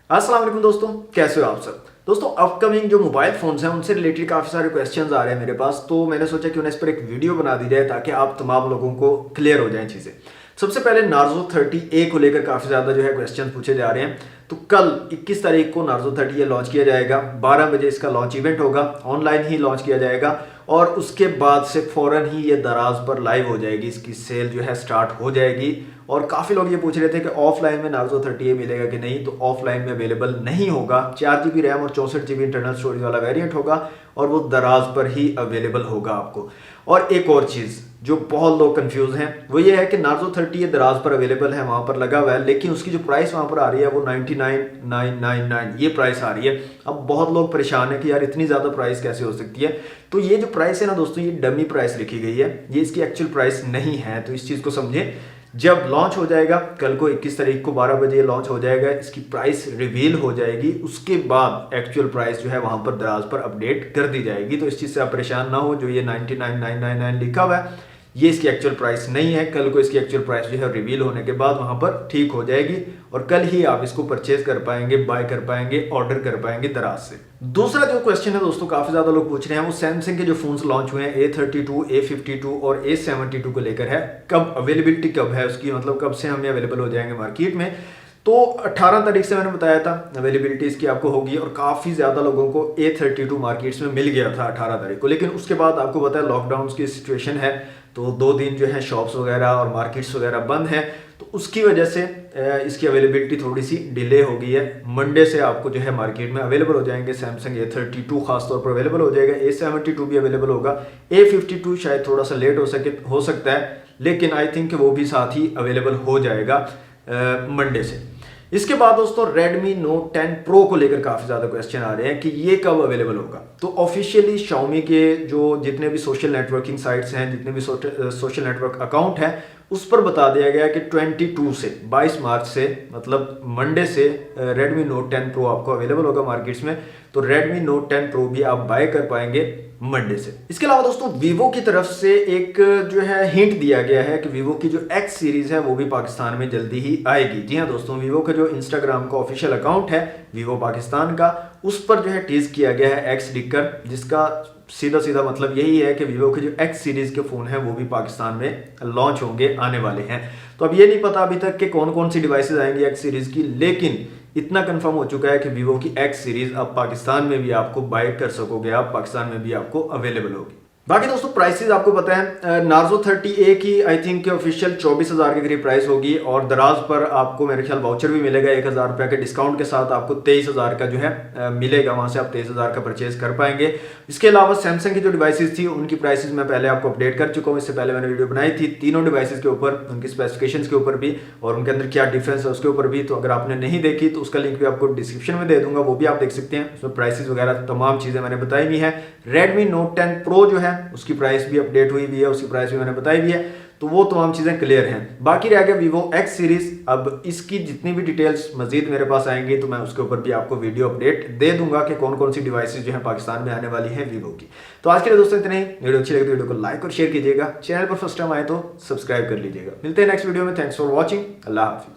अस्सलाम वालेकुम दोस्तों, कैसे हो आप सब। दोस्तों अपकमिंग जो मोबाइल फोन्स हैं उनसे रिलेटेड काफ़ी सारे क्वेश्चंस आ रहे हैं मेरे पास, तो मैंने सोचा कि उन्हें इस पर एक वीडियो बना दी जाए ताकि आप तमाम लोगों को क्लियर हो जाएं चीज़ें। सबसे पहले नार्जो 30A को लेकर काफ़ी ज़्यादा जो है क्वेश्चन पूछे जा रहे हैं। तो कल 21 तारीख को नार्जो 30A लॉन्च किया जाएगा। 12 बजे इसका लॉन्च इवेंट होगा, ऑनलाइन ही लॉन्च किया जाएगा और उसके बाद से फ़ौरन ही ये दराज पर लाइव हो जाएगी, इसकी सेल जो है स्टार्ट हो जाएगी। और काफ़ी लोग ये पूछ रहे थे कि ऑफलाइन में नार्जो 30A मिलेगा कि नहीं, तो ऑफलाइन में अवेलेबल नहीं होगा। 4 GB रैम और 64 GB इंटरनल स्टोरेज वाला वेरिएंट होगा और वो दराज पर ही अवेलेबल होगा आपको। और एक और चीज़ जो बहुत लोग कंफ्यूज हैं वो ये है कि नार्जो 30A दराज पर अवेलेबल है, वहाँ पर लगा हुआ है, लेकिन उसकी जो प्राइस वहाँ पर आ रही है वो 99,999 ये प्राइस आ रही है। अब बहुत लोग परेशान है कि यार इतनी ज़्यादा प्राइस कैसे हो सकती है। तो ये जो प्राइस है ना दोस्तों, ये डमी प्राइस लिखी गई है, ये इसकी एक्चुअल प्राइस नहीं है। तो इस चीज़ को समझें। जब लॉन्च हो जाएगा कल को 21 तारीख को 12 बजे लॉन्च हो जाएगा, इसकी प्राइस रिवील हो जाएगी, उसके बाद एक्चुअल प्राइस जो है वहां पर दराज पर अपडेट कर दी जाएगी। तो इस चीज़ से आप परेशान ना हो, जो ये 99,999 लिखा हुआ है ये इसकी एक्चुअल प्राइस नहीं है। कल को इसकी एक्चुअल प्राइस जो है रिवील होने के बाद वहां पर ठीक हो जाएगी और कल ही आप इसको परचेज कर पाएंगे, बाय कर पाएंगे, ऑर्डर कर पाएंगे दराज से। दूसरा जो क्वेश्चन है दोस्तों, काफी ज्यादा लोग पूछ रहे हैं, वो सैमसंग के जो फोन्स लॉन्च हुए हैं A32, A52 और A72 को लेकर है। कब अवेलेबिलिटी कब है उसकी, मतलब कब से हमें अवेलेबल हो जाएंगे मार्केट में। तो 18 तारीख से मैंने बताया था अवेलेबिलिटी इसकी आपको होगी और काफ़ी ज़्यादा लोगों को A32 मार्केट्स में मिल गया था 18 तारीख को। लेकिन उसके बाद आपको पता है लॉकडाउन की सिचुएशन है, तो 2 दिन जो है शॉप्स वगैरह और मार्केट्स वगैरह बंद हैं, तो उसकी वजह से इसकी अवेलेबिलिटी थोड़ी सी डिले हो गई है। मंडे से आपको जो है मार्केट में अवेलेबल हो जाएंगे सैमसंग A32 खासतौर पर अवेलेबल हो जाएगा, A72 भी अवेलेबल होगा, A52 शायद थोड़ा सा लेट हो सकता है, लेकिन आई थिंक वो भी साथ ही अवेलेबल हो जाएगा मंडे से। इसके बाद दोस्तों Redmi Note 10 Pro को लेकर काफ़ी ज़्यादा क्वेश्चन आ रहे हैं कि ये कब अवेलेबल होगा। तो ऑफिशियली Xiaomi के जो जितने भी सोशल नेटवर्किंग साइट्स हैं, जितने भी सोशल नेटवर्क अकाउंट हैं, उस पर बता दिया गया कि 22 मार्च से मतलब मंडे से Redmi Note 10 Pro आपको अवेलेबल होगा मार्केट्स में। तो Redmi Note 10 Pro भी आप बाय कर पाएंगे मंडे से। इसके अलावा दोस्तों Vivo की तरफ से एक जो है हिंट दिया गया है कि Vivo की जो X सीरीज है वो भी पाकिस्तान में जल्दी ही आएगी। जी हाँ दोस्तों, Vivo का जो इंस्टाग्राम का ऑफिशियल अकाउंट है Vivo पाकिस्तान का, उस पर जो है टीज किया गया है X लिखकर, जिसका सीधा सीधा मतलब यही है कि Vivo के जो X सीरीज के फोन हैं वो भी पाकिस्तान में लॉन्च होंगे, आने वाले हैं। तो अब ये नहीं पता अभी तक कि कौन कौन सी डिवाइसेस आएंगी X सीरीज की, लेकिन इतना कंफर्म हो चुका है कि Vivo की X सीरीज अब पाकिस्तान में भी आपको बाय कर सकोगे, आप पाकिस्तान में भी आपको अवेलेबल होगी। बाकी दोस्तों प्राइसेस आपको पता है, नार्जो 30A की आई थिंक ऑफिशियल 24,000 के करीब प्राइस होगी और दराज पर आपको मेरे ख्याल वाउचर भी मिलेगा 1,000 रुपये के डिस्काउंट के साथ, आपको 23,000 का जो है मिलेगा, वहां से आप 23,000 का परचेज कर पाएंगे। इसके अलावा सैमसंग की जो डिवाइसेस थी उनकी प्राइसेस मैं पहले आपको अपडेट कर चुका हूँ, इससे पहले मैंने वीडियो बनाई थी तीनों डिवाइसेस के ऊपर, उनकी स्पेसिफिकेशंस के ऊपर भी और उनके अंदर क्या डिफरेंस है उसके ऊपर भी। तो अगर आपने नहीं देखी तो उसका लिंक भी आपको डिस्क्रिप्शन में दे दूंगा, वो भी आप देख सकते हैं। उसमें प्राइसेस वगैरह तमाम चीजें मैंने बताई हुई है। Redmi Note 10 Pro जो है उसकी प्राइस अपडेट हुई भी है, उसकी प्राइस भी मैंने बताई भी है, तो वो तमाम चीजें क्लियर हैं। बाकी रह गया Vivo X सीरीज, अब इसकी जितनी भी डिटेल्स मजीद मेरे पास आएंगी तो मैं उसके ऊपर भी आपको वीडियो अपडेट दे दूंगा कि कौन कौन सी डिवाइसेस जो है पाकिस्तान में आने वाली हैं Vivo की। तो आज के लिए दोस्तों इतने ही। वीडियो अच्छी लगे तो वीडियो को लाइक और शेयर कीजिएगा, चैनल पर फर्स्ट टाइम आए तो सब्सक्राइब कर लीजिएगा। मिलते हैं नेक्स्ट वीडियो में। Thanks for watching, Allah Hafiz.